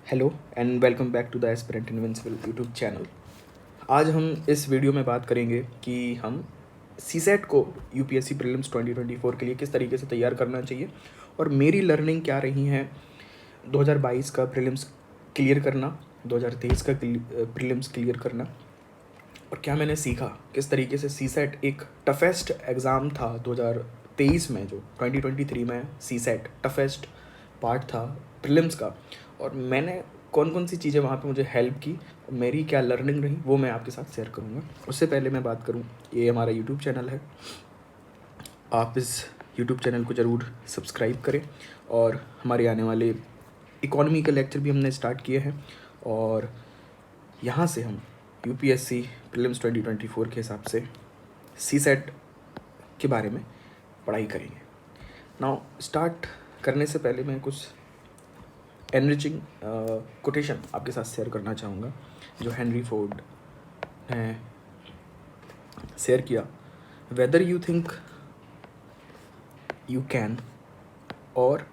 Hello and welcome back to the Aspirant Invincible YouTube channel. आज हम इस video में बात करेंगे कि हम सीसेट को यूपीएससी प्रीलिम्स 2024 के लिए किस तरीके से तैयार करना चाहिए और मेरी लर्निंग क्या रही है 2022 का प्रीलिम्स क्लियर करना, 2023 का प्रीलिम्स क्लियर करना और क्या मैंने सीखा, किस तरीके से सीसेट एक टफेस्ट एग्ज़ाम था 2023 में, जो 2023 में सीसेट टफेस्ट पार्ट था प्रीलिम्स का, और मैंने कौन कौन सी चीज़ें वहाँ पे मुझे हेल्प की, मेरी क्या लर्निंग रही, वो मैं आपके साथ शेयर करूँगा। उससे पहले मैं बात करूँ, ये हमारा यूट्यूब चैनल है, आप इस यूट्यूब चैनल को ज़रूर सब्सक्राइब करें और हमारे आने वाले इकोनॉमी के लेक्चर भी हमने स्टार्ट किए हैं और यहाँ से हम यूपीएससी प्रीलिम्स 2024 के हिसाब से सीसेट के बारे में पढ़ाई करेंगे। नाउ स्टार्ट करने से पहले मैं कुछ एनरिचिंग कोटेशन आपके साथ शेयर करना चाहूँगा जो हेनरी फोर्ड ने शेयर किया। Whether you think you can और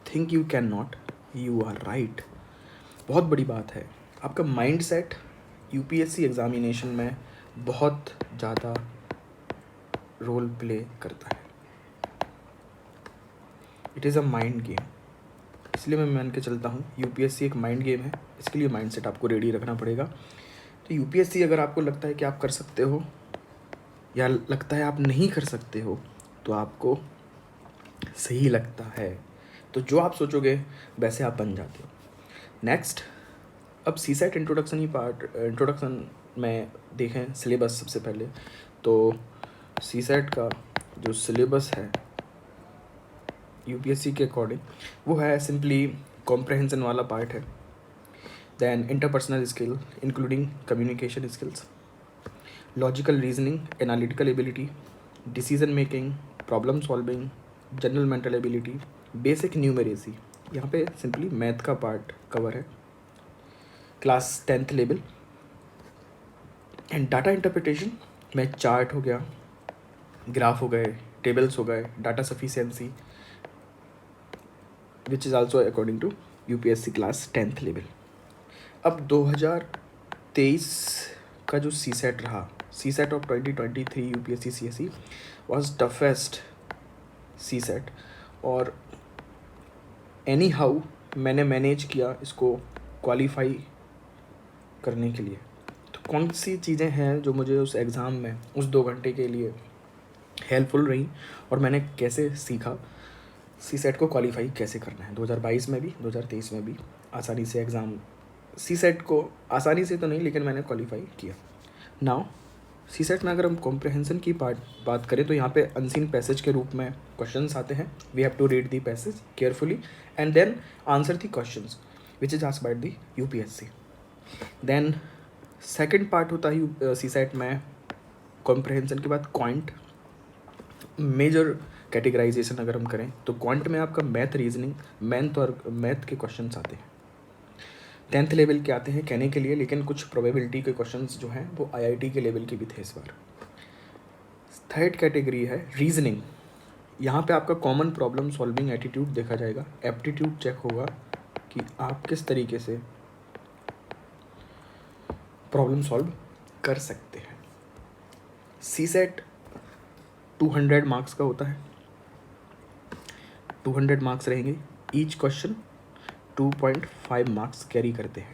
think you can not, you are right. बहुत बड़ी बात है। आपका माइंड सेट यूपीएससी एग्ज़ामिनेशन में बहुत ज़्यादा रोल प्ले करता है। It is a mind game, इसलिए मैं मान के चलता हूँ यूपीएससी एक माइंड गेम है। इसके लिए माइंड सेट आपको रेडी रखना पड़ेगा। तो यूपीएससी अगर आपको लगता है कि आप कर सकते हो या लगता है आप नहीं कर सकते हो, तो आपको सही लगता है, तो जो आप सोचोगे वैसे आप बन जाते हो। नेक्स्ट, अब सीसेट इंट्रोडक्शन में देखें सिलेबस। सबसे पहले तो सीसेट का जो सिलेबस है यूपीएससी के अकॉर्डिंग वो है सिंपली कॉम्प्रहेंशन वाला पार्ट है, then interpersonal skill including communication skills, logical reasoning, analytical ability, decision making, problem solving, general mental ability, basic numeracy. यहाँ पे सिंपली मैथ का पार्ट कवर है, class 10th level, and data interpretation में chart हो गया, graph हो गए, tables हो गए, data sufficiency, which is also according to UPSC class 10th level. अब 2023 का जो सीसेट रहा, CSAT of 2023 UPSC CSE was toughest CSAT, और एनी हाउ मैंने मैनेज किया इसको क्वालिफाई करने के लिए। तो कौन सी चीज़ें हैं जो मुझे उस एग्ज़ाम में उस 2 घंटे के लिए हेल्पफुल रही और मैंने कैसे सीखा सीसेट को क्वालिफाई कैसे करना है। 2022 में भी 2023 में भी आसानी से एग्ज़ाम सीसेट को, आसानी से तो नहीं लेकिन मैंने क्वालिफाई किया। नाउ सीसेट में अगर हम कॉम्प्रहेंशन की बात करें तो यहाँ पे अनसीन पैसेज के रूप में क्वेश्चंस आते हैं। We have to read the passage carefully and then answer the questions which is asked by the UPSC. Then second part होता है सीसेट में कॉम्प्रहेंशन के बाद क्वांट। मेजर कैटेगराइजेशन अगर हम करें तो क्वांट में आपका मैथ, रीजनिंग, मैथ के क्वेश्चंस आते हैं। 10th लेवल के आते हैं कहने के लिए, लेकिन कुछ प्रोबेबिलिटी के क्वेश्चंस जो हैं वो आईआईटी के लेवल के भी थे इस बार। थर्ड कैटेगरी है रीजनिंग। यहाँ पे आपका कॉमन प्रॉब्लम सॉल्विंग एटीट्यूड देखा जाएगा, एप्टीट्यूड चेक होगा कि आप किस तरीके से प्रॉब्लम सॉल्व कर सकते हैं। सीसेट 200 मार्क्स का होता है, 200 मार्क्स रहेंगे। ईच क्वेश्चन 2.5 मार्क्स कैरी करते हैं।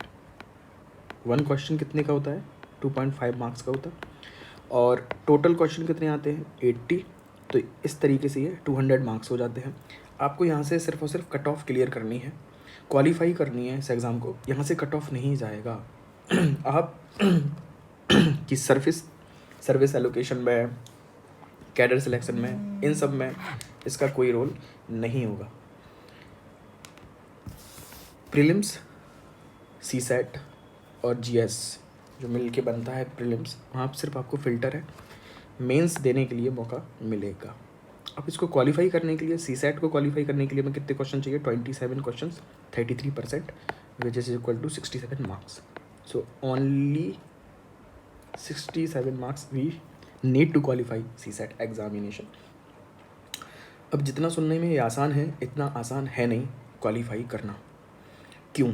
वन क्वेश्चन कितने का होता है? 2.5 मार्क्स का होता है। और टोटल क्वेश्चन कितने आते हैं? 80। तो इस तरीके से ये 200 मार्क्स हो जाते हैं। आपको यहाँ से सिर्फ और सिर्फ कट ऑफ क्लियर करनी है, क्वालिफाई करनी है इस एग्ज़ाम को। यहाँ से कट ऑफ नहीं जाएगा। आप कि सर्विस एलोकेशन में, कैडर सिलेक्शन में, इन सब में इसका कोई रोल नहीं होगा। प्रीलिम्स, सीसेट और जीएस जो मिल के बनता है प्रीलिम्स, वहाँ पर सिर्फ आपको फ़िल्टर है, मेंस देने के लिए मौका मिलेगा। अब इसको क्वालिफाई करने के लिए, सीसेट को क्वालिफाई करने के लिए मैं कितने क्वेश्चन चाहिए? 27 question, 33%, which is equal to 67 marks. So only 67 marks we need to qualify CSAT examination. अब जितना सुनने में ये आसान है, इतना आसान है नहीं क्वालिफाई करना। क्यों?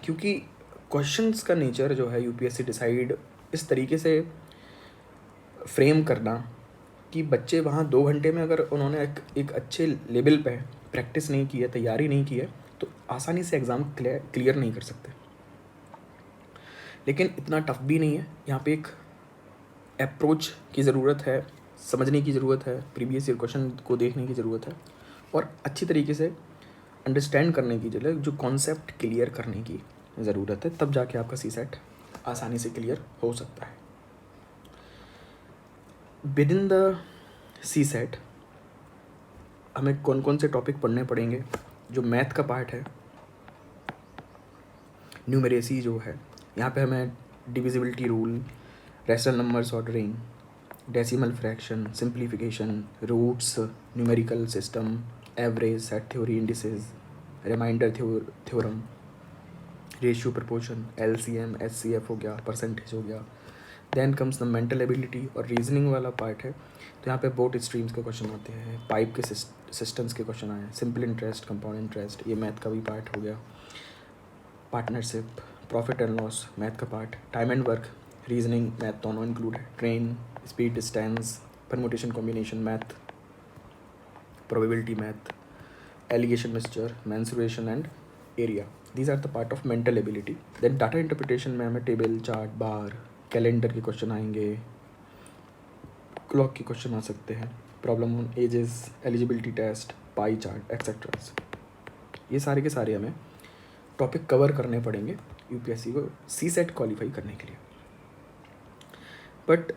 क्योंकि क्वेश्चंस का नेचर जो है यूपीएससी डिसाइड इस तरीके से फ्रेम करना कि बच्चे वहाँ 2 घंटे में अगर उन्होंने एक अच्छे लेवल पे प्रैक्टिस नहीं की है, तैयारी नहीं की है, तो आसानी से एग्ज़ाम क्लियर नहीं कर सकते। लेकिन इतना टफ भी नहीं है, यहाँ पे एक अप्रोच की ज़रूरत है, समझने की ज़रूरत है, प्रीवियस ईयर क्वेश्चन को देखने की ज़रूरत है और अच्छी तरीके से अंडरस्टैंड करने की जो कॉन्सेप्ट क्लियर करने की ज़रूरत है, तब जाके आपका सीसेट आसानी से क्लियर हो सकता है। विद इन द सीसेट हमें कौन कौन से टॉपिक पढ़ने पड़ेंगे? जो मैथ का पार्ट है, न्यूमेरेसी जो है, यहाँ पे हमें divisibility rule, rational numbers ordering, decimal fraction, simplification, roots, numerical system, average, set theory, indices, remainder theorem, ratio proportion, LCM, HCF हो गया, परसेंटेज हो गया। Then comes the mental ability और रीजनिंग वाला पार्ट है, तो यहाँ पे बोथ स्ट्रीम्स के क्वेश्चन आते हैं, पाइप के सिस्टम्स के क्वेश्चन आए, सिंपल इंटरेस्ट, कंपाउंड इंटरेस्ट, ये मैथ का भी पार्ट हो गया, partnership, profit and loss, math का part, time and work, reasoning, math दोनों इंक्लूड है, train, speed, distance, permutation, combination math, probability math, alligation mixture, mensuration and area. These are the part of mental ability. Then data interpretation में हमें table, chart, bar, calendar के question आएंगे, clock के question आ सकते हैं, problem on edges, eligibility test, pie chart etcetera. ये सारे के सारे हमें टॉपिक कवर करने पड़ेंगे यूपीएससी को सीसेट क्वालिफाई करने के लिए। बट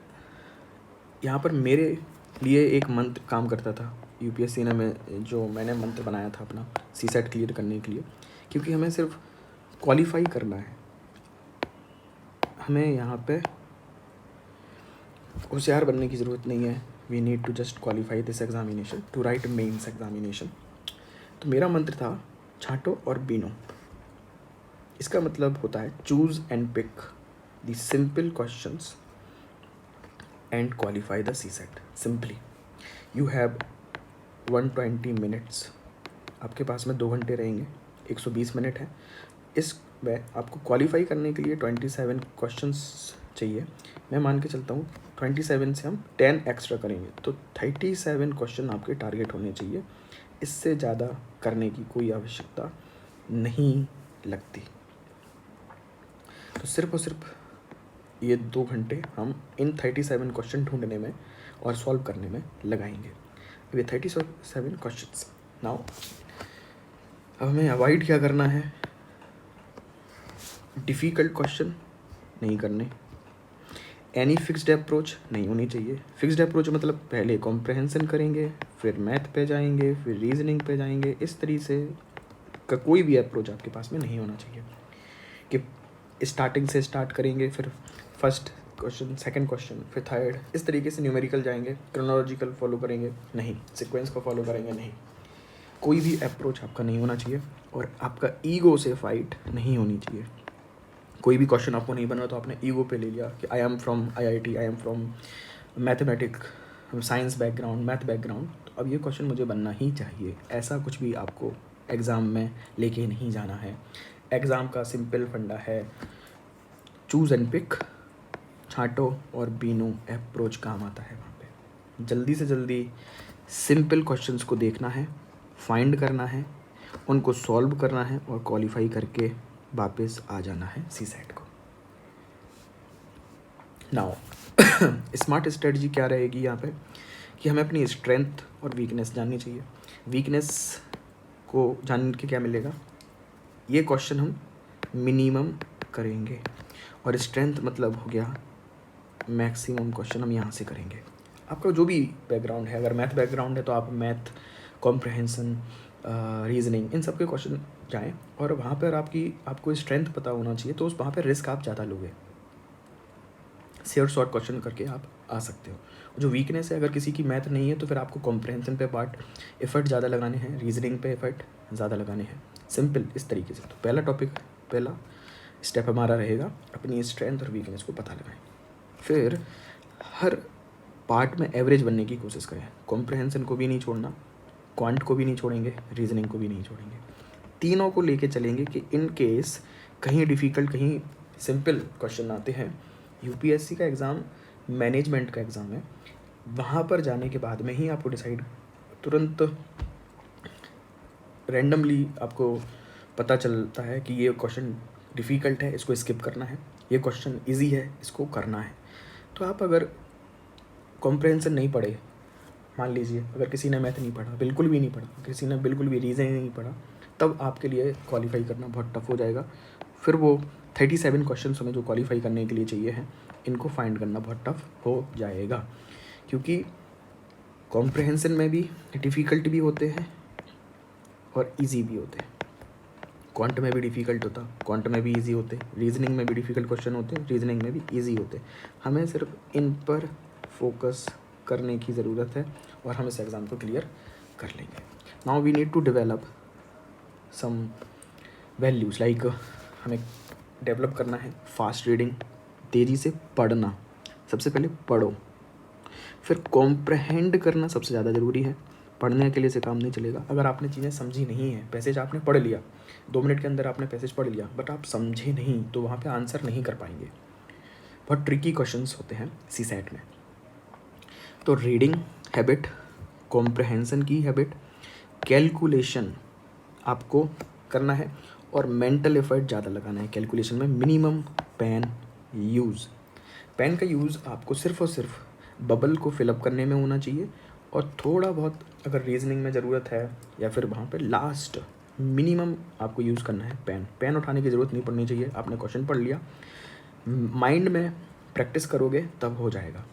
यहाँ पर मेरे लिए एक मंत्र काम करता था यूपीएससी ने, मैंने मंत्र बनाया था अपना सीसेट क्लियर करने के लिए, क्योंकि हमें सिर्फ क्वालिफाई करना है, हमें यहाँ पे होशियार बनने की ज़रूरत नहीं है। We need to just qualify this examination to write mains examination. तो मेरा मंत्र था छांटो और बीनो। इसका मतलब होता है choose and pick the simple questions and qualify the CSAT simply. You have 120 minutes, आपके पास में 2 घंटे रहेंगे, 120 मिनट है। इसमें आपको क्वालिफाई करने के लिए 27 क्वेश्चंस चाहिए। मैं मान के चलता हूँ 27 से हम 10 एक्स्ट्रा करेंगे तो 37 क्वेश्चन आपके टारगेट होने चाहिए। इससे ज़्यादा करने की कोई आवश्यकता नहीं लगती। तो सिर्फ और सिर्फ ये 2 घंटे हम इन 37 क्वेश्चन ढूंढने में और सॉल्व करने में लगाएंगे। ये 37 क्वेश्चंस। नाउ अब हमें अवॉइड क्या करना है? डिफ़िकल्ट क्वेश्चन नहीं करने, एनी फिक्स्ड अप्रोच नहीं होनी चाहिए। फिक्स्ड अप्रोच मतलब पहले कॉम्प्रहेंशन करेंगे, फिर मैथ पे जाएंगे, फिर रीजनिंग पे जाएंगे, इस तरीके से का कोई भी अप्रोच आपके पास में नहीं होना चाहिए कि स्टार्टिंग से स्टार्ट करेंगे, फिर फर्स्ट क्वेश्चन, सेकंड क्वेश्चन, फिर थर्ड, इस तरीके से न्यूमेरिकल जाएंगे, क्रोनोलॉजिकल फॉलो करेंगे, नहीं, सीक्वेंस को फॉलो करेंगे, नहीं। कोई भी अप्रोच आपका नहीं होना चाहिए और आपका ईगो से फाइट नहीं होनी चाहिए। कोई भी क्वेश्चन आपको नहीं बना तो आपने ईगो पे ले लिया कि I am from IIT, I am from mathematic, science background, math background, तो अब ये क्वेश्चन मुझे बनना ही चाहिए। ऐसा कुछ भी आपको एग्ज़ाम में लेके नहीं जाना है। एग्ज़ाम का सिंपल फंडा है चूज़ एंड पिक, छांटो और बीनो अप्रोच काम आता है वहाँ पे। जल्दी से जल्दी सिंपल क्वेश्चंस को देखना है, फाइंड करना है, उनको सॉल्व करना है और क्वालिफाई करके वापस आ जाना है सीसेट को। नाउ स्मार्ट स्ट्रेटजी क्या रहेगी यहाँ पे कि हमें अपनी स्ट्रेंथ और वीकनेस जाननी चाहिए। वीकनेस को जान के क्या मिलेगा? ये क्वेश्चन हम मिनिमम करेंगे और स्ट्रेंथ मतलब हो गया मैक्सिमम क्वेश्चन हम यहाँ से करेंगे। आपका जो भी बैकग्राउंड है, अगर मैथ बैकग्राउंड है तो आप मैथ, कॉम्प्रहेंसन, रीजनिंग, इन सब के क्वेश्चन जाएँ और वहाँ पर आपको स्ट्रेंथ पता होना चाहिए, तो उस वहाँ पर रिस्क आप ज़्यादा लोगे। शॉर्ट क्वेश्चन करके आप आ सकते हो। जो वीकनेस है, अगर किसी की मैथ नहीं है तो फिर आपको कॉम्प्रहेंसन पे एफर्ट ज़्यादा लगाने हैं, रीजनिंग पे एफर्ट ज़्यादा लगाने हैं। सिंपल इस तरीके से। तो पहला स्टेप हमारा रहेगा अपनी स्ट्रेंथ और वीकनेस को पता लगाएं। फिर हर पार्ट में एवरेज बनने की कोशिश करें। कॉम्प्रहेंसन को भी नहीं छोड़ना, क्वांट को भी नहीं छोड़ेंगे, रीजनिंग को भी नहीं छोड़ेंगे। तीनों को लेके चलेंगे कि इन केस कहीं डिफ़िकल्ट कहीं सिंपल क्वेश्चन आते हैं। यूपीएससी का एग्ज़ाम मैनेजमेंट का एग्ज़ाम है, वहाँ पर जाने के बाद में ही आपको डिसाइड तुरंत रैंडमली आपको पता चलता है कि ये क्वेश्चन डिफ़िकल्ट है, इसको स्किप करना है, ये क्वेश्चन इजी है, इसको करना है। तो आप अगर कॉम्प्रहेंशन नहीं पढ़े, मान लीजिए अगर किसी ने मैथ नहीं पढ़ा, बिल्कुल भी नहीं पढ़ा, किसी ने बिल्कुल भी रीजनिंग नहीं पढ़ा, तब आपके लिए क्वालिफाई करना बहुत टफ हो जाएगा। फिर वो 37 क्वेश्चन हमें जो क्वालिफाई करने के लिए चाहिए हैं, इनको फाइंड करना बहुत टफ हो जाएगा, क्योंकि कॉम्प्रहेंशन में भी डिफ़िकल्ट भी होते हैं और इजी भी होते हैं। क्वांट में भी डिफ़िकल्ट होता, क्वांट में भी इजी होते, रीजनिंग में भी डिफ़िकल्ट क्वेश्चन होते, रीजनिंग में भी इजी होते। हमें सिर्फ इन पर फोकस करने की ज़रूरत है और हम इस एग्ज़ाम को क्लियर कर लेंगे। Now we need to develop some values, like हमें डेवलप करना है फास्ट रीडिंग, तेज़ी से पढ़ना। सबसे पहले पढ़ो, फिर कॉम्प्रहेंड करना सबसे ज़्यादा ज़रूरी है। पढ़ने के लिए से काम नहीं चलेगा। अगर आपने चीज़ें समझी नहीं है, पैसेज आपने पढ़ लिया, 2 मिनट के अंदर आपने पैसेज पढ़ लिया, बट आप समझे नहीं, तो वहाँ पे आंसर नहीं कर पाएंगे। बहुत ट्रिकी क्वेश्चंस होते हैं सीसैट में। तो रीडिंग हैबिट, कॉम्प्रहेंशन की हैबिट, कैलकुलेशन आपको करना है और मेंटल एफर्ट ज़्यादा लगाना है कैलकुलेशन में। मिनिमम पेन यूज़, पेन का यूज़ आपको सिर्फ और सिर्फ बबल को फिलअप करने में होना चाहिए, और थोड़ा बहुत अगर रीजनिंग में ज़रूरत है या फिर वहाँ पे लास्ट मिनिमम आपको यूज़ करना है पेन। पेन उठाने की ज़रूरत नहीं पड़नी चाहिए, आपने क्वेश्चन पढ़ लिया, माइंड में प्रैक्टिस करोगे तब हो जाएगा।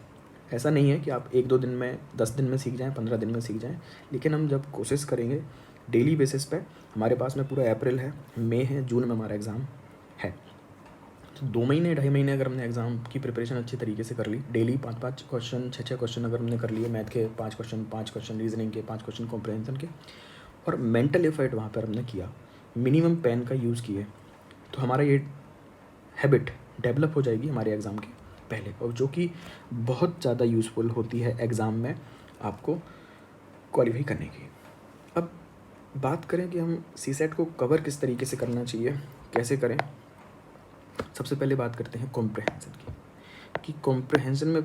ऐसा नहीं है कि आप 1-2 दिन में, 10 दिन में सीख जाएँ, 15 दिन में सीख जाएँ, लेकिन हम जब कोशिश करेंगे डेली बेसिस पे, हमारे पास में पूरा अप्रैल है, मई है, जून में हमारा एग्ज़ाम है, तो 2 महीने 2.5 महीने अगर हमने एग्ज़ाम की प्रिपरेशन अच्छी तरीके से कर ली, डेली 5-5 क्वेश्चन, 6-6 क्वेश्चन अगर हमने कर लिए, मैथ के 5 क्वेश्चन, रीजनिंग के 5 क्वेश्चन, कॉम्प्रहेंशन के, और मेंटल एफर्ट वहाँ पर हमने किया, मिनिमम पेन का यूज़ किए, तो हमारा ये हैबिट डेवलप हो जाएगी हमारे एग्ज़ाम के पहले, और जो कि बहुत ज़्यादा यूज़फुल होती है एग्ज़ाम में आपको क्वालिफाई करने की। अब बात करें कि हम सीसेट को कवर किस तरीके से करना चाहिए, कैसे करें। सबसे पहले बात करते हैं कॉम्प्रहेंशन की, कि कॉम्प्रहेंशन में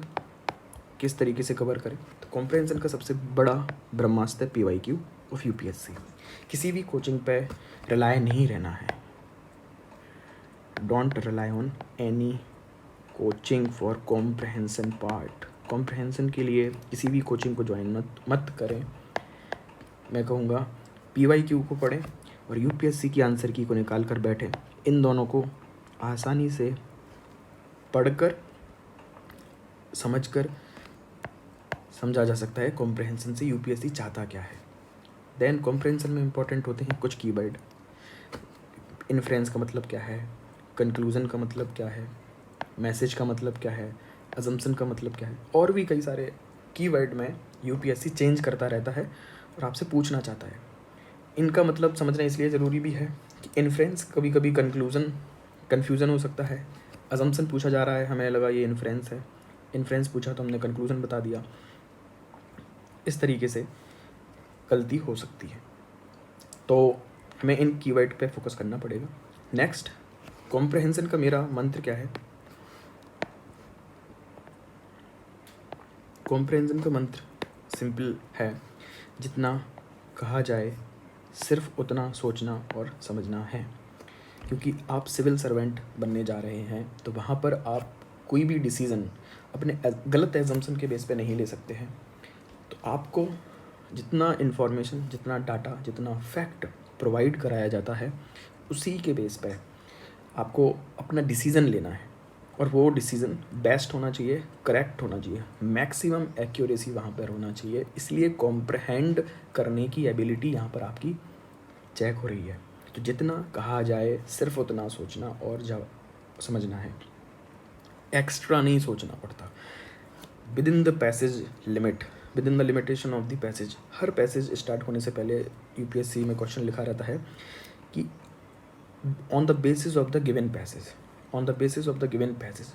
किस तरीके से कवर करें। तो कॉम्प्रहेंशन का सबसे बड़ा ब्रह्मास्त्र है PYQ ऑफ UPSC। किसी भी कोचिंग पे रिलाय नहीं रहना है। Don't rely on any coaching for comprehension part. Comprehension के लिए किसी भी कोचिंग को ज्वाइन मत करें। मैं कहूँगा PYQ को पढ़ें और UPSC की आंसर की को निकाल कर बैठें। इन दोनों को आसानी से पढ़कर समझकर समझा जा सकता है कॉम्प्रहेंशन से UPSC चाहता क्या है। देन कॉम्प्रहेंशन में इंपॉर्टेंट होते हैं कुछ कीवर्ड। इन्फ्रेंस का मतलब क्या है, कंक्लूजन का मतलब क्या है, मैसेज का मतलब क्या है, अजम्पशन का मतलब क्या है, और भी कई सारे कीवर्ड में UPSC चेंज करता रहता है और आपसे पूछना चाहता है। इनका मतलब समझना इसलिए ज़रूरी भी है कि इन्फ्रेंस कभी कभी कन्फ्यूज़न हो सकता है। अजम्पशन पूछा जा रहा है, हमें लगा ये इन्फ्रेंस है, इन्फ्रेंस पूछा तो हमने कंक्लूजन बता दिया। इस तरीके से गलती हो सकती है, तो हमें इन कीवर्ड पे फोकस करना पड़ेगा। नेक्स्ट, कॉम्प्रहेंशन का मेरा मंत्र क्या है। कॉम्प्रहेंशन का मंत्र सिंपल है, जितना कहा जाए सिर्फ उतना सोचना और समझना है। क्योंकि आप सिविल सर्वेंट बनने जा रहे हैं, तो वहाँ पर आप कोई भी डिसीज़न अपने गलत एजम्पशन के बेस पे नहीं ले सकते हैं। तो आपको जितना इन्फॉर्मेशन, जितना डाटा, जितना फैक्ट प्रोवाइड कराया जाता है, उसी के बेस पे आपको अपना डिसीज़न लेना है, और वो डिसीज़न बेस्ट होना चाहिए, करेक्ट होना चाहिए, मैक्सिमम एक्यूरेसी वहाँ पर होना चाहिए। इसलिए कॉम्प्रहेंड करने की एबिलिटी यहाँ पर आपकी चेक हो रही है। तो जितना कहा जाए सिर्फ उतना सोचना और समझना है, एक्स्ट्रा नहीं सोचना पड़ता। With in the passage limit, with in the limitation of the passage. Her passage start होने से पहले UPSC में क्वेश्चन लिखा रहता है कि on the basis of the given passage, on the basis of the given passage.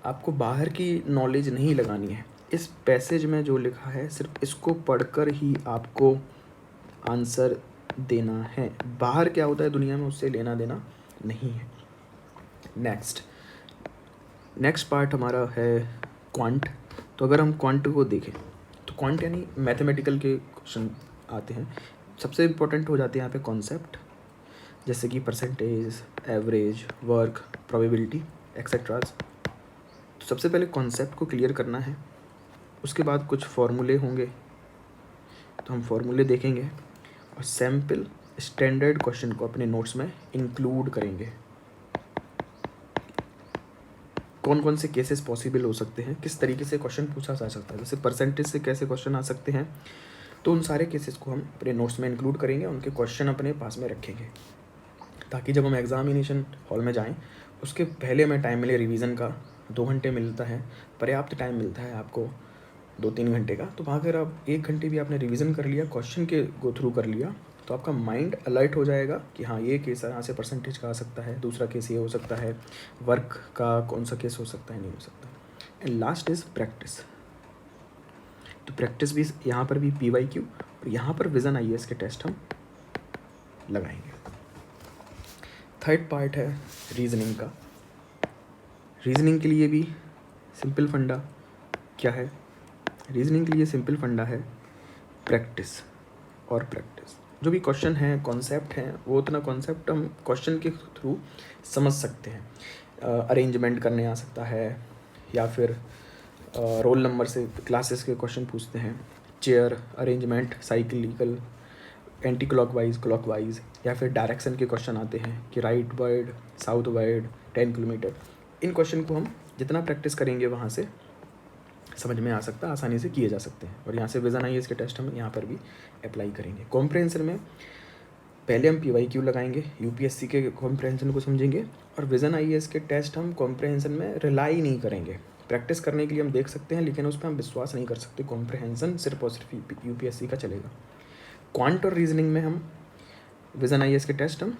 आपको बाहर की नॉलेज नहीं लगानी है, इस पैसेज में जो लिखा है सिर्फ इसको पढ़कर ही आपको आंसर देना है। बाहर क्या होता है दुनिया में उससे लेना देना नहीं है। नेक्स्ट पार्ट हमारा है क्वांट। तो अगर हम क्वांट को देखें तो क्वांट यानी मैथमेटिकल के क्वेश्चन आते हैं। सबसे इम्पोर्टेंट हो जाते हैं यहाँ पे कॉन्सेप्ट, जैसे कि परसेंटेज, एवरेज, वर्क, प्रोबेबिलिटी एक्सेट्राज। तो सबसे पहले कॉन्सेप्ट को क्लियर करना है, उसके बाद कुछ फॉर्मूले होंगे तो हम फॉर्मूले देखेंगे और सैम्पल स्टैंडर्ड क्वेश्चन को अपने नोट्स में इंक्लूड करेंगे। कौन कौन से केसेस पॉसिबल हो सकते हैं, किस तरीके से क्वेश्चन पूछा जा सकता है, जैसे परसेंटेज से कैसे क्वेश्चन आ सकते हैं, तो उन सारे केसेस को हम अपने नोट्स में इंक्लूड करेंगे, उनके क्वेश्चन अपने पास में रखेंगे, ताकि जब हम एग्जामिनेशन हॉल में जाएं उसके पहले हमें टाइम मिले। रिवीजन का 2 घंटे मिलता है, पर्याप्त टाइम मिलता है आपको 2-3 घंटे का। तो वहाँ अगर आप 1 घंटे भी आपने रिवीजन कर लिया, क्वेश्चन के गो थ्रू कर लिया, तो आपका माइंड अलर्ट हो जाएगा कि हाँ ये केस यहाँ से परसेंटेज का आ सकता है, दूसरा केस ये हो सकता है, वर्क का कौन सा केस हो सकता है, नहीं हो सकता। And last is practice. तो प्रैक्टिस भी यहाँ पर भी PYQ और यहाँ पर विजन IAS के टेस्ट हम लगाएंगे। थर्ड पार्ट है रीजनिंग का। रीजनिंग के लिए भी सिंपल फंडा क्या है? रीजनिंग के लिए सिंपल फंडा है प्रैक्टिस और प्रैक्टिस। जो भी क्वेश्चन हैं, कॉन्सेप्ट हैं, वो उतना कॉन्सेप्ट हम क्वेश्चन के थ्रू समझ सकते हैं। अरेंजमेंट करने आ सकता है, या फिर रोल नंबर से क्लासेस के क्वेश्चन पूछते हैं, chair arrangement, cyclical, anti clockwise, clockwise, या फिर डायरेक्शन के क्वेश्चन आते हैं कि rightward, southward, 10 kilometre. इन क्वेश्चन को हम जितना प्रैक्टिस करेंगे वहाँ से समझ में आ सकता है, आसानी से किए जा सकते हैं। और यहाँ से विजन IAS के टेस्ट हम यहाँ पर भी अप्लाई करेंगे। कॉम्प्रहेंशन में पहले हम PYQ लगाएंगे, UPSC के कॉम्प्रहेंशन को समझेंगे, और विजन IAS के टेस्ट हम कॉम्प्रहेंशन में रिलाई नहीं करेंगे। प्रैक्टिस करने के लिए हम देख सकते हैं, लेकिन उस पर हम विश्वास नहीं कर सकते। कॉम्प्रहेंशन सिर्फ और सिर्फ UPSC का चलेगा। क्वांट और रीजनिंग में हम विजन IAS के टेस्ट हम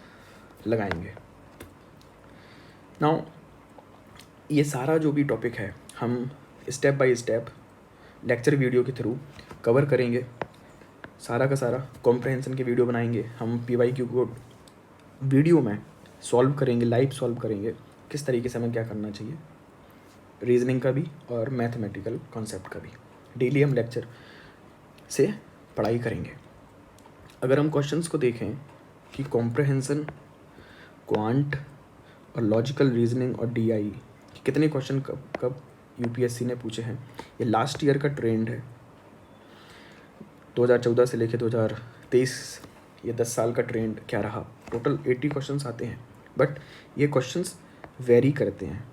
लगाएंगे। नाउ ये सारा जो भी टॉपिक है हम step by step lecture video के थ्रू कवर करेंगे। सारा का सारा कॉम्प्रहेंशन के वीडियो बनाएंगे, हम PYQ को वीडियो में सॉल्व करेंगे, लाइव सॉल्व करेंगे, किस तरीके से हमें क्या करना चाहिए, रीजनिंग का भी और मैथमेटिकल कॉन्सेप्ट का भी। डेली हम लेक्चर से पढ़ाई करेंगे। अगर हम क्वेश्चंस को देखें कि कॉम्प्रहेंशन, क्वांट और लॉजिकल रीजनिंग और DI कितने क्वेश्चन कब कब UPSC ने पूछे हैं, ये लास्ट ईयर का ट्रेंड है। 2014 से लेकर 2023 ये 10 साल का ट्रेंड क्या रहा। टोटल 80 क्वेश्चंस आते हैं, बट ये क्वेश्चंस वेरी करते हैं।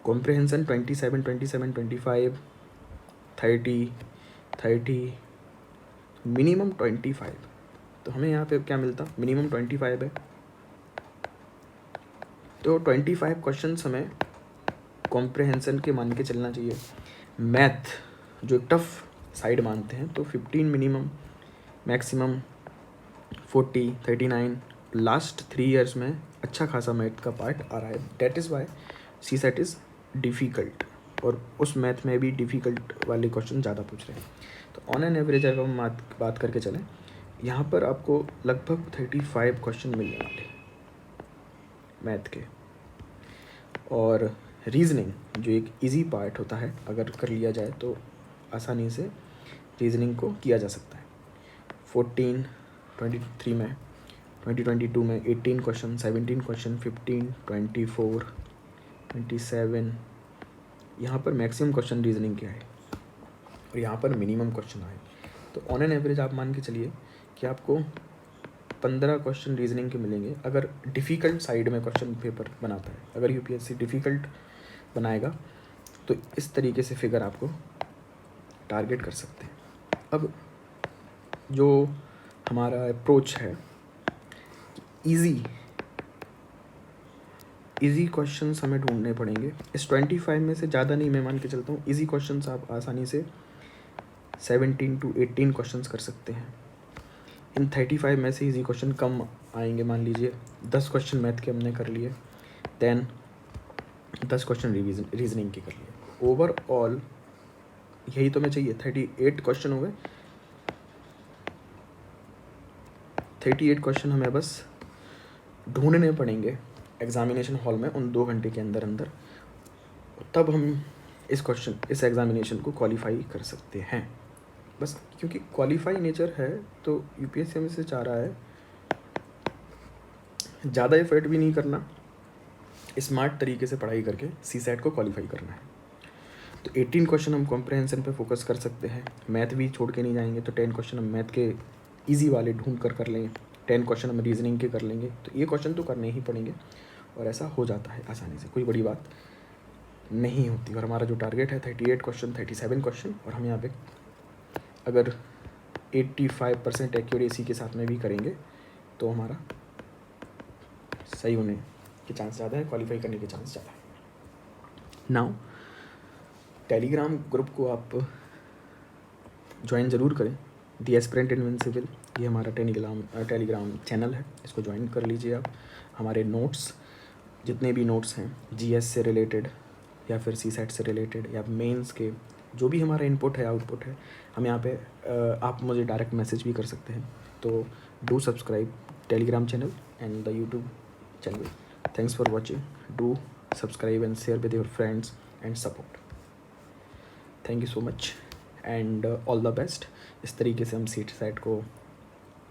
Comprehension 27, 27, 25, 30, minimum 25। तो हमें यहाँ पे क्या मिलता, मिनिमम 25 है, तो 25 क्वेश्चंस हमें कॉम्प्रहेंशन के मान के चलना चाहिए। मैथ जो टफ साइड मानते हैं तो 15 मिनिमम, मैक्सिमम 40, 39। लास्ट 3 इयर्स में अच्छा खासा मैथ का पार्ट आ रहा है। That is why CSAT is difficult, और उस मैथ में भी डिफ़िकल्ट वाले क्वेश्चन ज़्यादा पूछ रहे हैं। तो ऑन एन एवरेज अगर हम बात करके चलें, यहाँ पर आपको लगभग 35 क्वेश्चन मिलने वाले मैथ के। और रीजनिंग जो एक इजी पार्ट होता है, अगर कर लिया जाए तो आसानी से रीजनिंग को किया जा सकता है। 14, 23 में, 2022 में 18 क्वेश्चन, 17 क्वेश्चन, 15, 24, 27। यहाँ पर मैक्सिमम क्वेश्चन रीजनिंग के आए और यहाँ पर मिनिमम क्वेश्चन आए। तो ऑन एन एवरेज आप मान के चलिए कि आपको 15 क्वेश्चन रीजनिंग के मिलेंगे, अगर डिफ़िकल्ट साइड में क्वेश्चन पेपर बनाता है। अगर UPSC डिफ़िकल्ट बनाएगा तो इस तरीके से फिगर आपको टारगेट कर सकते हैं। अब जो हमारा अप्रोच है, इजी क्वेश्चंस हमें ढूंढने पड़ेंगे। इस 25 में से ज़्यादा नहीं, मैं मान के चलता हूँ इजी क्वेश्चंस आप आसानी से 17 to 18 क्वेश्चंस कर सकते हैं। इन 35 में से इजी क्वेश्चन कम आएंगे। मान लीजिए 10 क्वेश्चन मैथ के हमने कर लिए, देन 10 क्वेश्चन रीजनिंग के कर लिए। ओवरऑल यही तो मैं चाहिए, 38 क्वेश्चन हो गए। 38 क्वेश्चन हमें बस ढूंढने पड़ेंगे एग्जामिनेशन हॉल में उन 2 घंटे के अंदर अंदर, तब हम इस एग्जामिनेशन को क्वालिफाई कर सकते हैं। बस क्योंकि क्वालिफाई नेचर है तो यूपीएससी में से चाह रहा है ज़्यादा एफर्ट भी नहीं करना, स्मार्ट तरीके से पढ़ाई करके सीसैट को क्वालिफाई करना है। तो 18 क्वेश्चन हम कॉम्प्रहेंशन पे फोकस कर सकते हैं, मैथ भी छोड़ के नहीं जाएंगे, तो 10 क्वेश्चन हम मैथ के इजी वाले ढूंढ कर लेंगे, 10 क्वेश्चन हम रीजनिंग के कर लेंगे। तो ये क्वेश्चन तो करने ही पड़ेंगे और ऐसा हो जाता है आसानी से, कोई बड़ी बात नहीं होती। और हमारा जो टारगेट है 38 क्वेश्चन 37 क्वेश्चन, और हम यहाँ पे अगर 85% एक्यूरेसी के साथ में भी करेंगे तो हमारा सही होने के चांस ज़्यादा है, क्वालिफाई करने के चांस ज़्यादा है। नाउ टेलीग्राम ग्रुप को आप ज्वाइन ज़रूर करें, दी एस्पिरेंट इनविंसिबल, ये हमारा टेलीग्राम चैनल है, इसको ज्वाइन कर लीजिए आप। हमारे नोट्स जितने भी नोट्स हैं जीएस से रिलेटेड या फिर सीसैट से रिलेटेड या मेंस के, जो भी हमारा इनपुट है आउटपुट है, हम यहाँ पे आप मुझे डायरेक्ट मैसेज भी कर सकते हैं। तो do subscribe Telegram channel and the YouTube channel. Thanks for watching, do subscribe and share with your friends and support. Thank you so much and all the best. इस तरीके से हम सीसैट को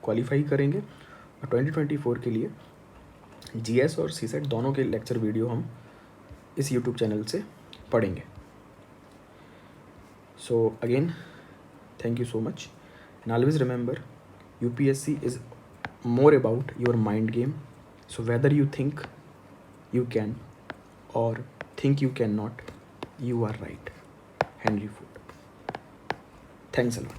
क्वालिफाई करेंगे और 2024 के लिए जीएस और सीसैट दोनों के लेक्चर वीडियो हम इस यूट्यूब चैनल से पढ़ेंगे। So again thank you so much and always remember, UPSC is more about your mind game. So whether you think you can or think you cannot, you are right. Henry Ford. Thanks a lot.